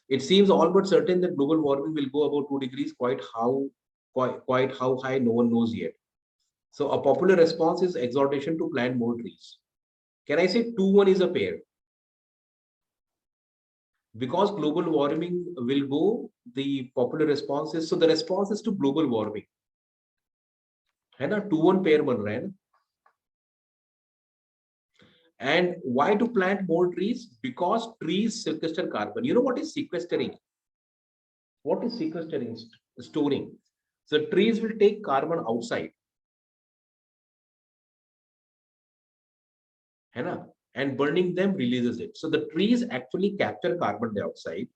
It seems all but certain that global warming will go about 2 degrees, quite how high, no one knows yet. So a popular response is exhortation to plant more trees. Can I say 2-1 is a pair? Because global warming will go, the popular response is, so the response is to global warming. है ना? 2-1 pair बन रहा है ना? And why to plant more trees? Because trees sequester carbon. You know what is sequestering? What is sequestering? Storing. So trees will take carbon outside. है ना? And burning them releases it. So the trees actually capture carbon dioxide.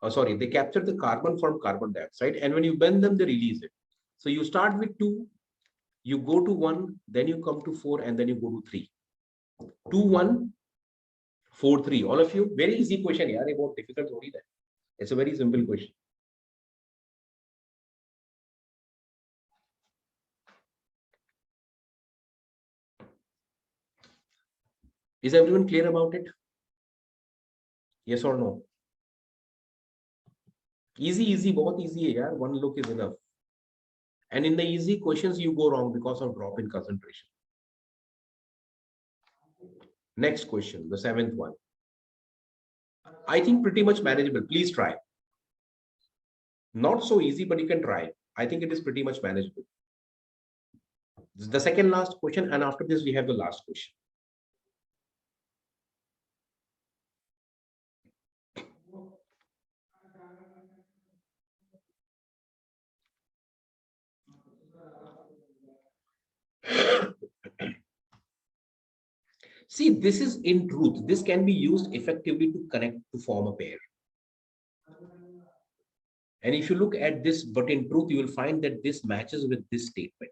Sorry, they capture the carbon from carbon dioxide. And when you burn them, they release it. So you start with 2, you go to 1, then you come to 4, and then you go to 3. 2, 1, 4, 3. All of you, very easy question. यार ये बहुत difficult थोड़ी है. It's a very simple question. Is everyone clear about it? Yes or no? Easy, बहुत easy है यार. One look is enough. And in the easy questions, you go wrong because of drop in concentration. Next question, the 7th one. I think pretty much manageable. Please try. Not so easy, but you can try. I think it is pretty much manageable. This is the second last question, and after this, we have the last question. See, this is in truth, this can be used effectively to connect to form a pair. And if you look at this, but in truth, you will find that this matches with this statement.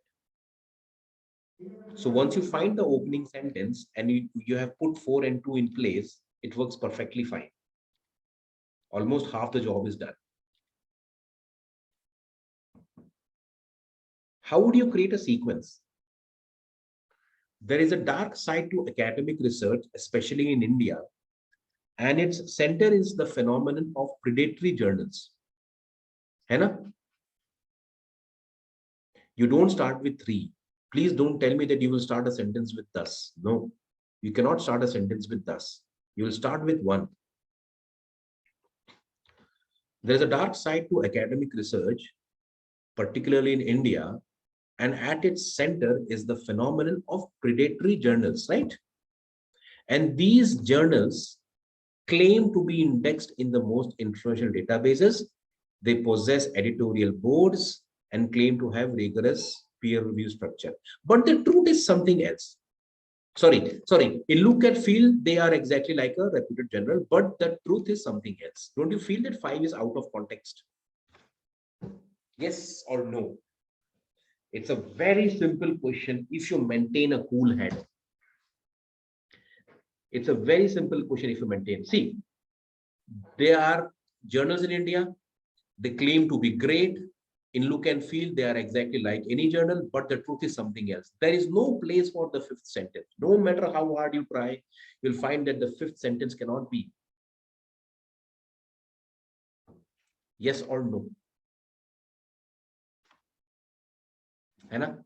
So once you find the opening sentence and you have put 4 and 2 in place, it works perfectly fine. Almost half the job is done. How would you create a sequence? There is a dark side to academic research, especially in India, and its center is the phenomenon of predatory journals. है ना? You don't start with 3. Please don't tell me that you will start a sentence with thus. No, you cannot start a sentence with thus. You will start with 1. There is a dark side to academic research, particularly in India, and at its center is the phenomenon of predatory journals, right? And these journals claim to be indexed in the most influential databases. They possess editorial boards and claim to have rigorous peer review structure. But the truth is something else. Sorry. In look at feel, they are exactly like a reputed journal, but the truth is something else. Don't you feel that 5 is out of context? Yes or no? It's a very simple question if you maintain a cool head. It's a very simple question if you maintain. See, there are journals in India. They claim to be great. In look and feel, they are exactly like any journal, but the truth is something else. There is no place for the fifth sentence. No matter how hard you try, you'll find that the fifth sentence cannot be yes or no. Hannah,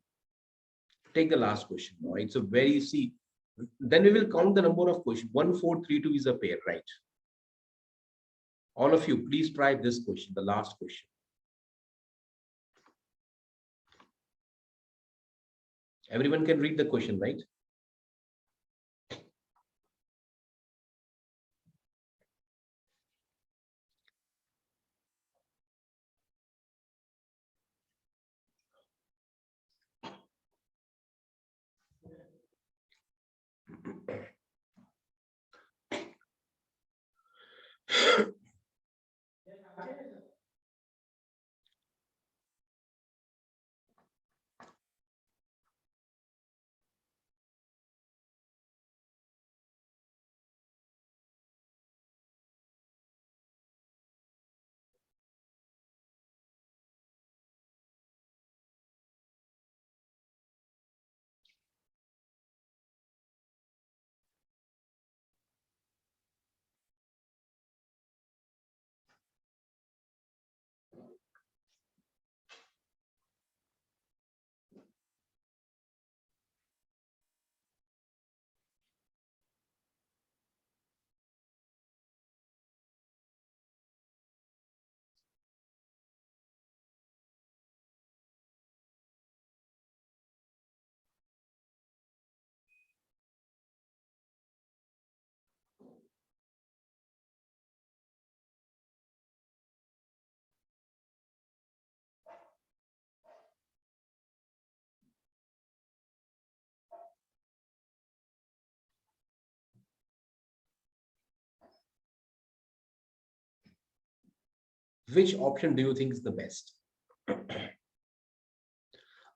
take the last question. Now, it's a very, see, then we will count the number of questions. 1, 4, 3, 2 is a pair, right? All of you, please try this question, the last question. Everyone can read the question, right? Which option do you think is the best?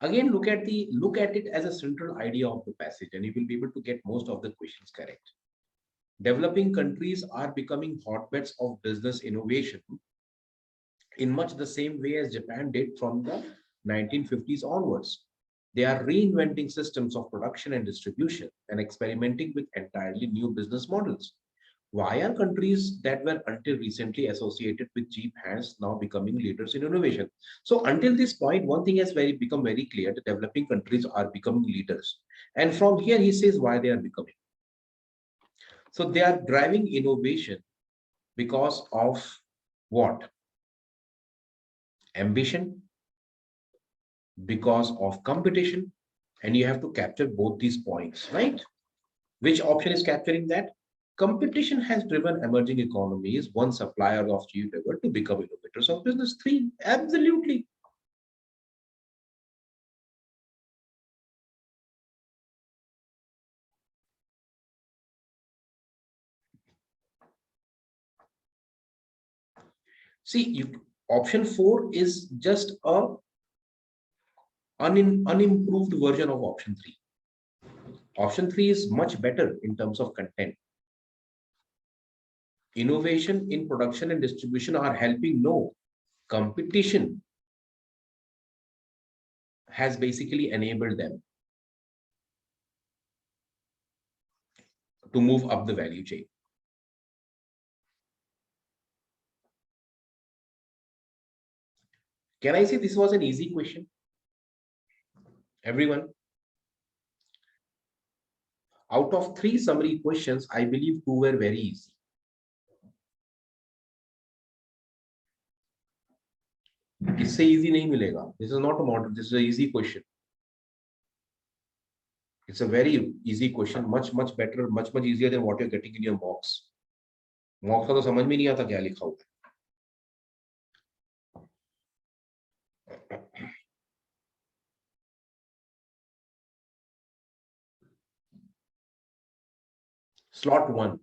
Again, look at it as a central idea of the passage, and you will be able to get most of the questions correct. Developing countries are becoming hotbeds of business innovation in much the same way as Japan did from the 1950s onwards. They are reinventing systems of production and distribution and experimenting with entirely new business models. Why are countries that were until recently associated with cheap hands now becoming leaders in innovation? So until this point, one thing has become very clear: the developing countries are becoming leaders. And from here, he says why they are becoming. So they are driving innovation because of what? Ambition, because of competition, and you have to capture both these points, right? Which option is capturing that? Competition has driven emerging economies, one supplier of cheap labor, to become innovators of business. Three, absolutely. See, option 4 is just a unimproved version of option 3. Option 3 is much better in terms of content. Innovation in production and distribution are helping. No, competition has basically enabled them to move up the value chain. Can I say this was an easy question? Everyone? Out of 3 summary questions, I believe 2 were very easy. इससे easy नहीं मिलेगा. This is not a model. This is an easy question. It's a very easy question, much better, much easier than what you're getting in your mocks. Mocks का तो समझ में नहीं आता क्या लिखा हुआ है. Slot 1.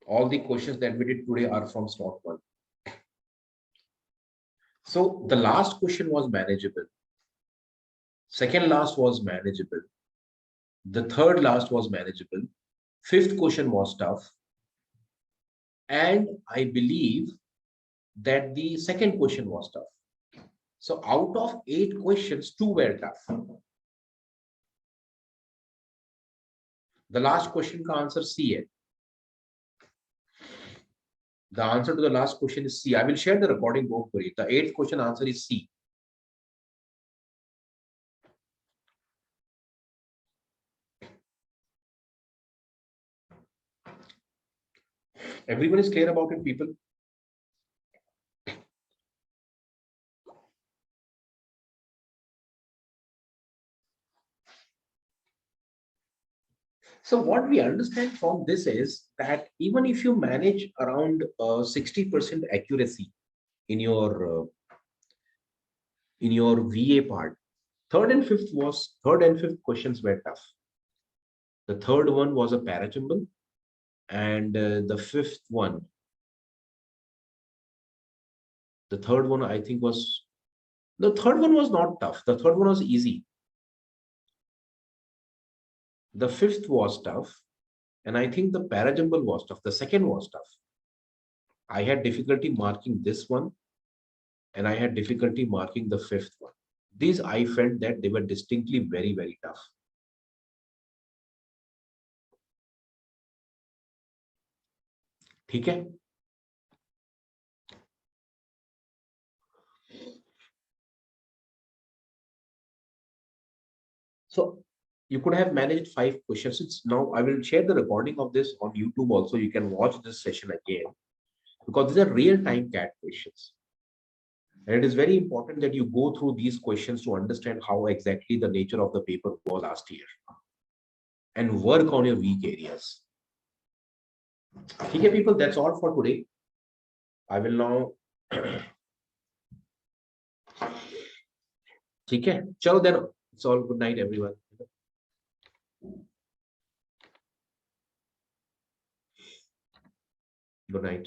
All the questions that we did today are from slot 1. So the last question was manageable. Second last was manageable. The third last was manageable. Fifth question was tough. And I believe that the second question was tough. So out of 8 questions, 2 were tough. The last question का answer C है. The answer to the last question is C. I will share the recording book for you. The 8th question answer is C. Everyone is clear about it, people? So what we understand from this is that even if you manage around 60% accuracy in your VA part, third and fifth questions were tough. The third one was a parajumble, and the fifth one, the third one I think was, the third one was not tough. The third one was easy. The fifth was tough, and I think the parajumble was tough. The second was tough. I had difficulty marking this one, and I had difficulty marking the fifth one. These I felt that they were distinctly very, very tough. ठीक है? So you could have managed 5 questions. It's now I will share the recording of this on YouTube also. You can watch this session again, because these are real-time CAT questions. And it is very important that you go through these questions to understand how exactly the nature of the paper was last year and work on your weak areas. Okay, people, that's all for today. I will now. Okay, chalo then. It's all. Good night, everyone. Good night.